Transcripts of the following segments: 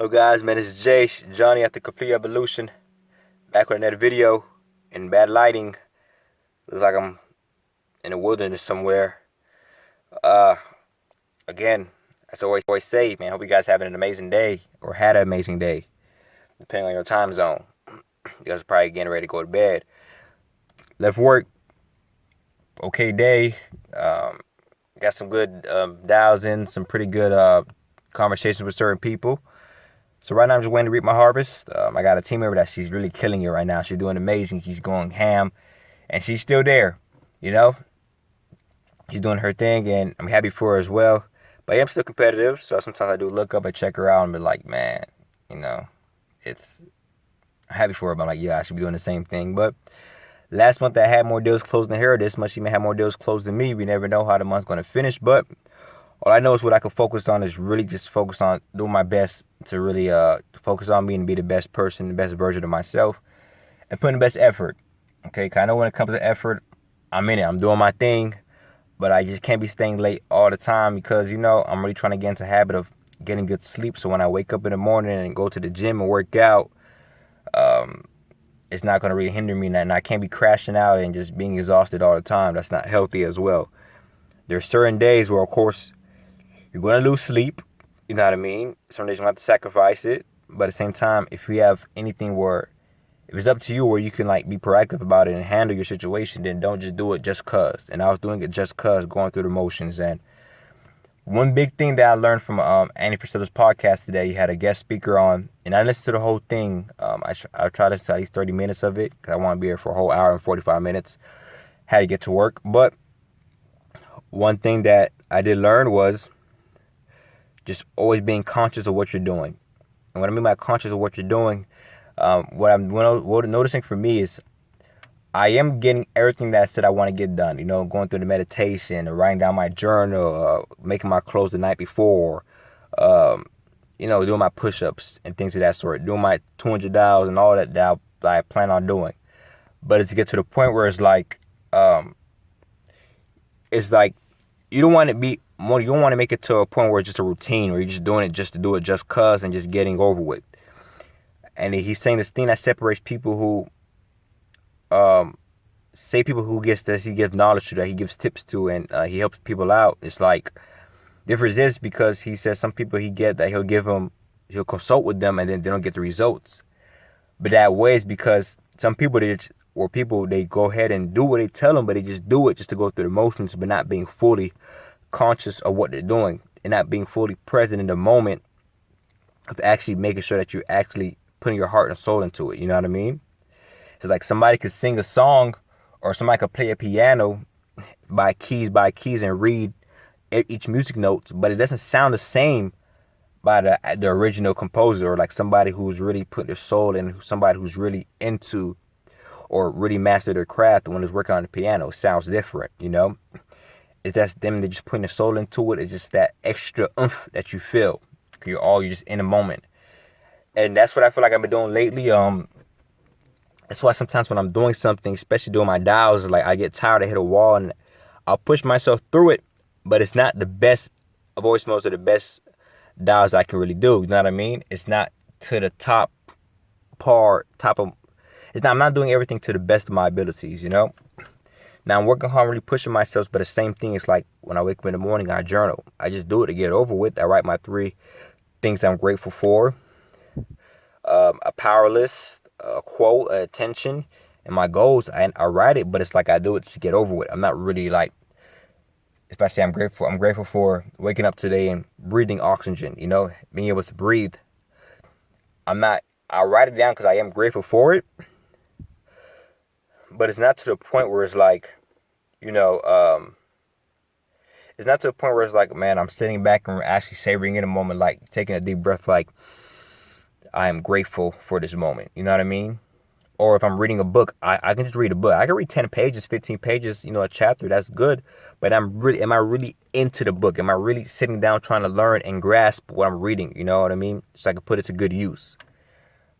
Hello guys, man, it's Jace, Johnny at the Complete Evolution, back with another video in bad lighting. Looks like I'm in the wilderness somewhere. Uh, Again, as I always say, man, hope you guys having an amazing day, or had an amazing day, depending on your time zone. You guys are probably getting ready to go to bed. Left work, okay day. Got some good dials in, some pretty good conversations with certain people. So right now I'm just waiting to reap my harvest. I got a team member that she's really killing it right now. She's doing amazing. She's going ham, and she's still there. You know, she's doing her thing, and I'm happy for her as well. But I am still competitive, so sometimes I do look up and check her out and be like, man, you know, it's I'm happy for her. But I'm like, yeah, I should be doing the same thing. But last month I had more deals closed than her. This month she may have more deals closed than me. We never know how the month's going to finish, but all I know is what I can focus on is really just focus on doing my best to really focus on me and be the best person, the best version of myself, and putting the best effort. Okay, because I know when it comes to effort, I'm in it. I'm doing my thing, but I just can't be staying late all the time because, I'm really trying to get into the habit of getting good sleep. So when I wake up in the morning and go to the gym and work out, it's not going to really hinder me. And I can't be crashing out and just being exhausted all the time. That's not healthy as well. There's certain days where, of course, you're going to lose sleep, you know what I mean? Some days you're going to have to sacrifice it. But at the same time, if you have anything where, if it's up to you where you can be proactive about it and handle your situation, then don't just do it just cause. And I was doing it just cause, going through the motions. And one big thing that I learned from Andy Frisella's podcast today, he had a guest speaker on, and I listened to the whole thing. I try to listen to at least 30 minutes of it because I want to be here for a whole hour and 45 minutes. Had to get to work. But one thing that I did learn was just always being conscious of what you're doing. And what I mean by conscious of what you're doing, what I'm noticing for me is I am getting everything that I said I want to get done. Going through the meditation, or writing down my journal, making my clothes the night before, doing my push-ups and things of that sort, doing my 200 dials and all that I plan on doing. But it's to get to the point where it's like you don't want to be more. You don't want to make it to a point where it's just a routine, where you're just doing it just to do it, just cause, and just getting over with. And he's saying this thing that separates people who, people who gets this, he gives knowledge to, that he gives tips to, and he helps people out. It's like difference is because he says some people he'll consult with them, and then they don't get the results. But that way is because some people they go ahead and do what they tell them, but they just do it just to go through the motions, but not being fully conscious of what they're doing and not being fully present in the moment of actually making sure that you're actually putting your heart and soul into it. You know what I mean? So like somebody could sing a song, or somebody could play a piano by keys and read each music notes, but it doesn't sound the same by the original composer, or like somebody who's really put their soul in, somebody who's really into or really mastered their craft when it's working on the piano. It sounds different, It's that's them, they're just putting their soul into it. It's just that extra oomph that you feel. You're just in the moment. And that's what I feel like I've been doing lately. That's why sometimes when I'm doing something, especially doing my dials, like I get tired, I hit a wall, and I'll push myself through it, but it's not the best. I've always most of the best dials I can really do. You know what I mean? It's not to the top of. I'm not doing everything to the best of my abilities. Now I'm working hard, really pushing myself, but the same thing is like when I wake up in the morning, I journal. I just do it to get it over with. I write my 3 things I'm grateful for, a power list, a quote, a attention, and my goals. I write it, but it's like I do it to get over with. I'm not really like, if I say I'm grateful for waking up today and breathing oxygen, being able to breathe. I write it down because I am grateful for it, but it's not to the point where it's like, it's not to the point where it's like, man, I'm sitting back and actually savoring in a moment, like taking a deep breath, like I am grateful for this moment. You know what I mean? Or if I'm reading a book, I can just read a book. I can read 10 pages, 15 pages, a chapter. That's good. But am I really into the book? Am I really sitting down trying to learn and grasp what I'm reading? You know what I mean? So I can put it to good use.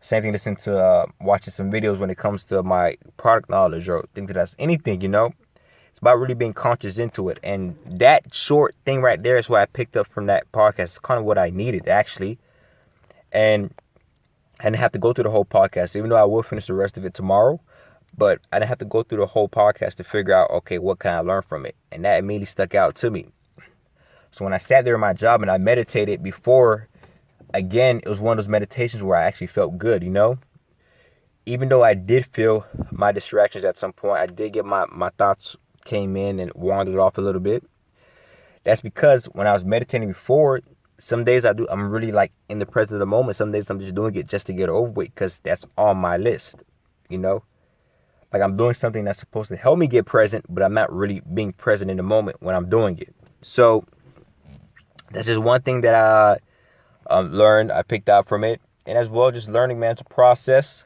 Same thing, listening to, watching some videos when it comes to my product knowledge or things that's anything, It's about really being conscious into it. And that short thing right there is what I picked up from that podcast. It's kind of what I needed, actually. And I didn't have to go through the whole podcast, even though I will finish the rest of it tomorrow. But I didn't have to go through the whole podcast to figure out, okay, what can I learn from it? And that immediately stuck out to me. So when I sat there in my job and I meditated before, again, it was one of those meditations where I actually felt good, you know? Even though I did feel my distractions at some point, I did get my thoughts came in and wandered off a little bit. That's because when I was meditating before, some days I'm really like in the present of the moment. Some days I'm just doing it just to get over with because that's on my list, you know? Like I'm doing something that's supposed to help me get present, but I'm not really being present in the moment when I'm doing it. So that's just one thing that I learned, I picked out from it. And as well, just learning, man, to process.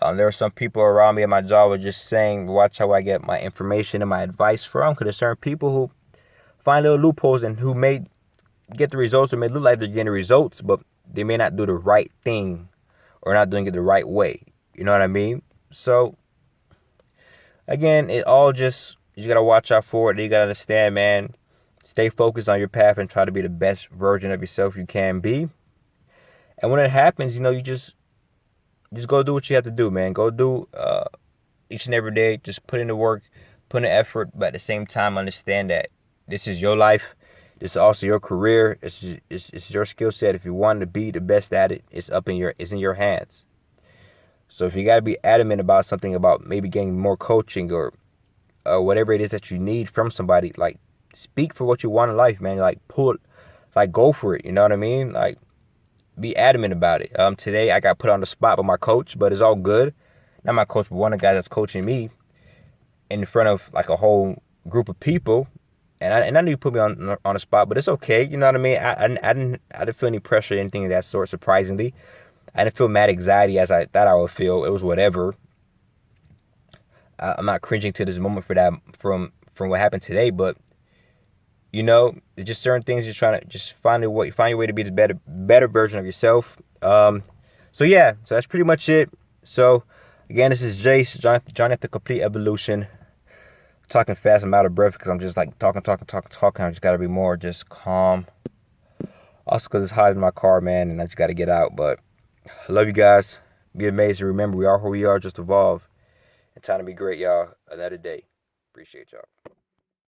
There were some people around me at my job who were just saying, watch how I get my information and my advice from. Because there's certain people who find little loopholes and who may get the results or may look like they're getting the results, but they may not do the right thing or not doing it the right way. You know what I mean? So, again, it all just, you got to watch out for it. You got to understand, man, stay focused on your path and try to be the best version of yourself you can be. And when it happens, you know, you just go do what you have to do, man. Go do each and every day. Just put in the work, put in the effort, but at the same time, understand that this is your life. This is also your career. It's your skill set. If you want to be the best at it, it's in your hands. So if you got to be adamant about something, about maybe getting more coaching or whatever it is that you need from somebody, like speak for what you want in life, man. Like go for it. You know what I mean? Like be adamant about it. Today I got put on the spot by my coach, but it's all good. Not my coach, but one of the guys that's coaching me in front of like a whole group of people. And I knew you put me on the spot, but it's okay. You know what I mean? I didn't feel any pressure or anything of that sort, surprisingly. I didn't feel mad anxiety as I thought I would feel. It was whatever. I'm not cringing to this moment for that from what happened today, but you know, it's just certain things you're trying to just find your way to be the better version of yourself. So yeah, so that's pretty much it. So again, this is Jace, John at the Complete Evolution. Talking fast, I'm out of breath because I'm just like talking. I just gotta be more just calm. Also because it's hot in my car, man, and I just gotta get out. But I love you guys. Be amazing. Remember, we are who we are. Just evolve. And time to be great, y'all. Another day. Appreciate y'all.